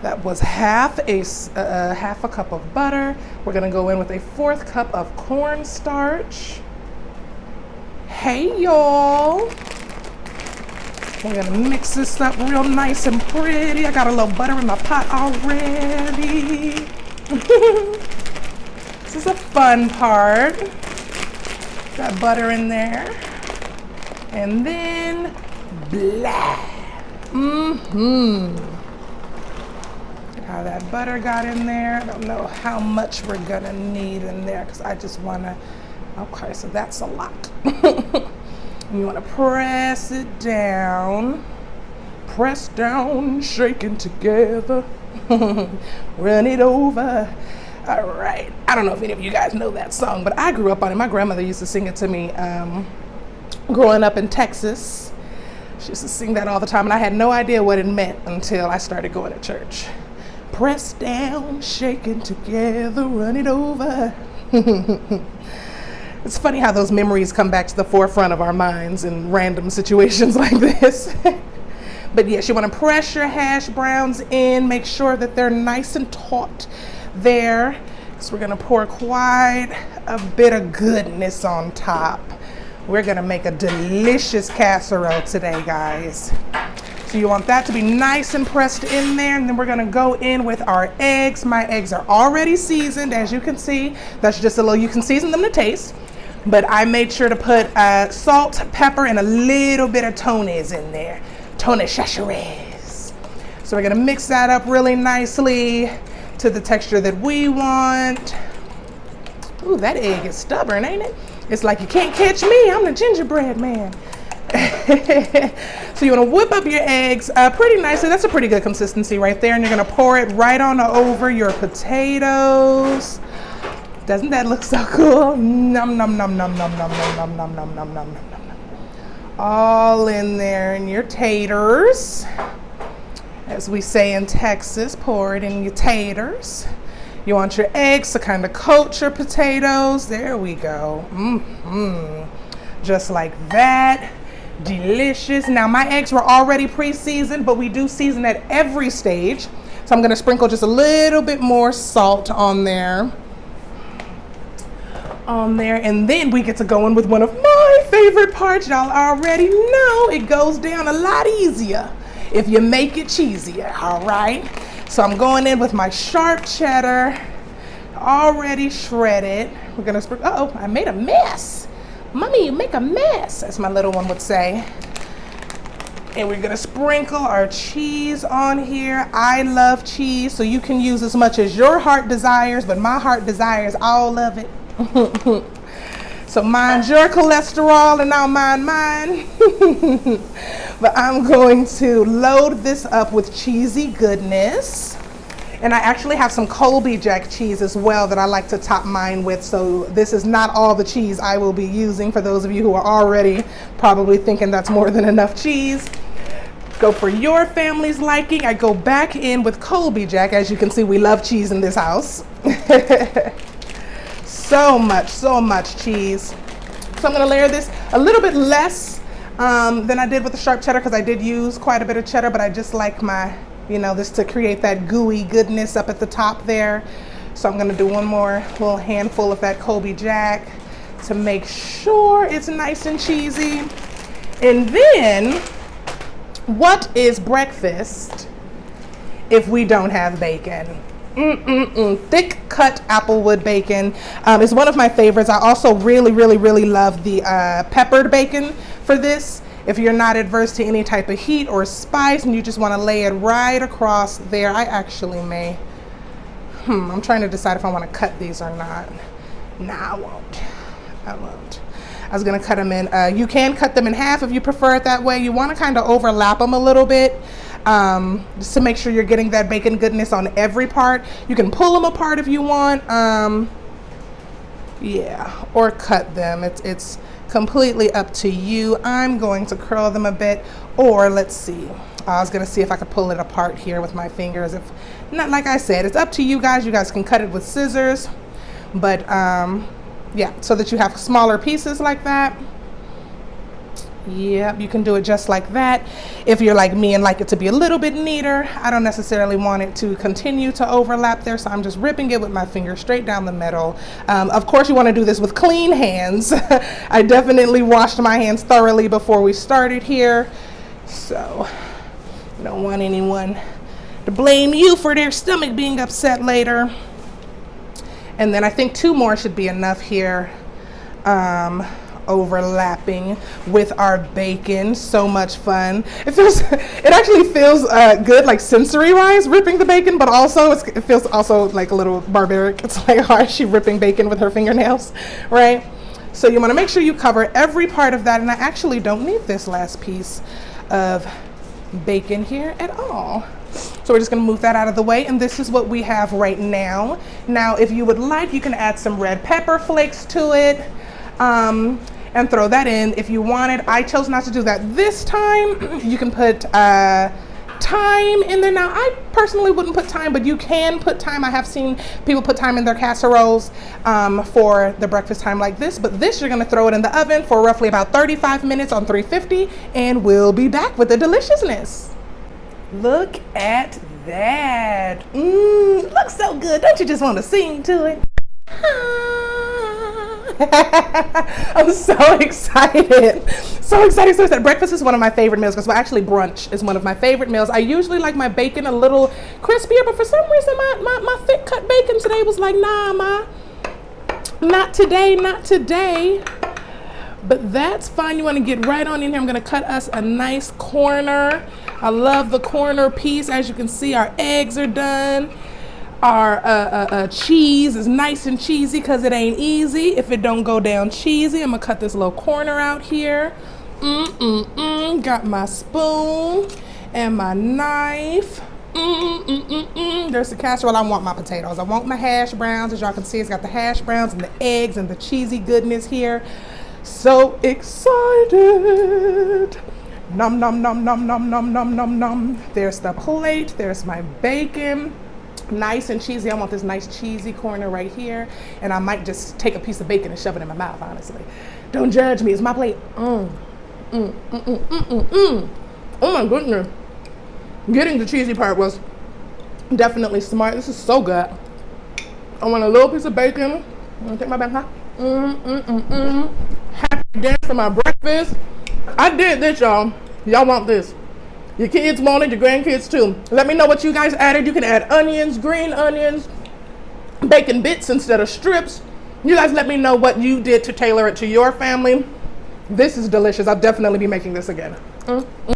That was half a cup of butter. We're gonna go in with a 1/4 cup of cornstarch. Hey y'all. We're gonna mix this up real nice and pretty. I got a little butter in my pot already. This is a fun part. Got butter in there. And then, blah. How that butter got in there. I don't know how much we're gonna need in there because I just wanna, okay, so that's a lot. You wanna press it down. Press down, shaking together. Run it over. All right. I don't know if any of you guys know that song, but I grew up on it. My grandmother used to sing it to me growing up in Texas. She used to sing that all the time, and I had no idea what it meant until I started going to church. Press down, shaking together, run it over. It's funny how those memories come back to the forefront of our minds in random situations like this. But yes, you want to press your hash browns in, make sure that they're nice and taut there. So we're going to pour quite a bit of goodness on top. We're going to make a delicious casserole today, guys. So you want that to be nice and pressed in there, and then we're gonna go in with our eggs. My eggs are already seasoned, as you can see. That's just a little, you can season them to taste, but I made sure to put salt, pepper, and a little bit of Tony's in there. Tony Chachere's. So we're gonna mix that up really nicely to the texture that we want. Ooh, that egg is stubborn, ain't it? It's like, you can't catch me, I'm the gingerbread man. So you want to whip up your eggs pretty nicely. That's a pretty good consistency right there. And you're going to pour it right on over your potatoes. Doesn't that look so cool? Nom, nom, nom, nom, nom, nom, nom, nom, nom, nom, nom, nom, nom. All in there in your taters. As we say in Texas, pour it in your taters. You want your eggs to kind of coat your potatoes. There we go. Just like that. Delicious. Now my eggs were already pre-seasoned, but we do season at every stage. So I'm going to sprinkle just a little bit more salt on there. And then we get to go in with one of my favorite parts. Y'all already know it goes down a lot easier if you make it cheesier. All right. So I'm going in with my sharp cheddar, already shredded. We're going to sprinkle. Uh-oh, I made a mess. Mommy, you make a mess, as my little one would say. And we're gonna sprinkle our cheese on here. I love cheese, so you can use as much as your heart desires, but my heart desires all of it. So mind your cholesterol and I'll mind mine. But I'm going to load this up with cheesy goodness. And I actually have some Colby Jack cheese as well that I like to top mine with. So this is not all the cheese I will be using, for those of you who are already probably thinking that's more than enough cheese. Go for your family's liking. I go back in with Colby Jack. As you can see, we love cheese in this house. So much cheese. So I'm gonna layer this a little bit less than I did with the sharp cheddar, because I did use quite a bit of cheddar, but I just like my, this to create that gooey goodness up at the top there. So I'm gonna do one more little handful of that Colby Jack to make sure it's nice and cheesy. And then, what is breakfast if we don't have bacon? Thick cut applewood bacon is one of my favorites. I also really love the peppered bacon for this. If you're not adverse to any type of heat or spice and you just want to lay it right across there, I actually may. I'm trying to decide if I want to cut these or not. Nah, I won't. I was going to cut them in. You can cut them in half if you prefer it that way. You want to kind of overlap them a little bit. Just to make sure you're getting that bacon goodness on every part. You can pull them apart if you want. Yeah, or cut them. It's completely up to you. I'm going to curl them a bit, or let's see. I was gonna see if I could pull it apart here with my fingers. If not, like I said, it's up to you guys. You guys can cut it with scissors, but yeah, so that you have smaller pieces like that. Yep, you can do it just like that. If you're like me and like it to be a little bit neater, I don't necessarily want it to continue to overlap there, so I'm just ripping it with my finger straight down the middle. Of course, you want to do this with clean hands. I definitely washed my hands thoroughly before we started here, so I don't want anyone to blame you for their stomach being upset later. And then I think 2 more should be enough here. Overlapping with our bacon. So much fun. It actually feels good, like sensory wise, ripping the bacon, but also it feels also like a little barbaric. It's like harsh, ripping bacon with her fingernails, right? So you want to make sure you cover every part of that, and I actually don't need this last piece of bacon here at all. So we're just going to move that out of the way, and this is what we have right now. Now, if you would like, you can add some red pepper flakes to it. And throw that in if you wanted. I chose not to do that this time. You can put thyme in there. Now, I personally wouldn't put thyme, but you can put thyme. I have seen people put thyme in their casseroles for the breakfast time like this. But this, you're going to throw it in the oven for roughly about 35 minutes on 350, and we'll be back with the deliciousness. Look at that. Looks so good. Don't you just want to sing to it? I'm so excited. So excited. Breakfast is one of my favorite meals, because actually brunch is one of my favorite meals. I usually like my bacon a little crispier, but for some reason my thick cut bacon today was like, nah, ma, not today, not today. But that's fine. You want to get right on in here. I'm going to cut us a nice corner. I love the corner piece. As you can see, our eggs are done. Our cheese is nice and cheesy, because it ain't easy if it don't go down cheesy. I'm gonna cut this little corner out here. Got my spoon and my knife. There's the casserole. I want my potatoes. I want my hash browns. As y'all can see, it's got the hash browns and the eggs and the cheesy goodness here. So excited. Nom nom nom nom nom nom nom nom nom. There's the plate. There's my bacon. Nice and cheesy. I want this nice cheesy corner right here, and I might just take a piece of bacon and shove it in my mouth, honestly. Don't judge me. It's my plate. Oh my goodness. Getting the cheesy part was definitely smart. This is so good. I want a little piece of bacon. I'm gonna take my back, huh? Happy dance for my breakfast. I did this, y'all. Y'all want this. Your kids want it, your grandkids too. Let me know what you guys added. You can add onions, green onions, bacon bits instead of strips. You guys let me know what you did to tailor it to your family. This is delicious. I'll definitely be making this again.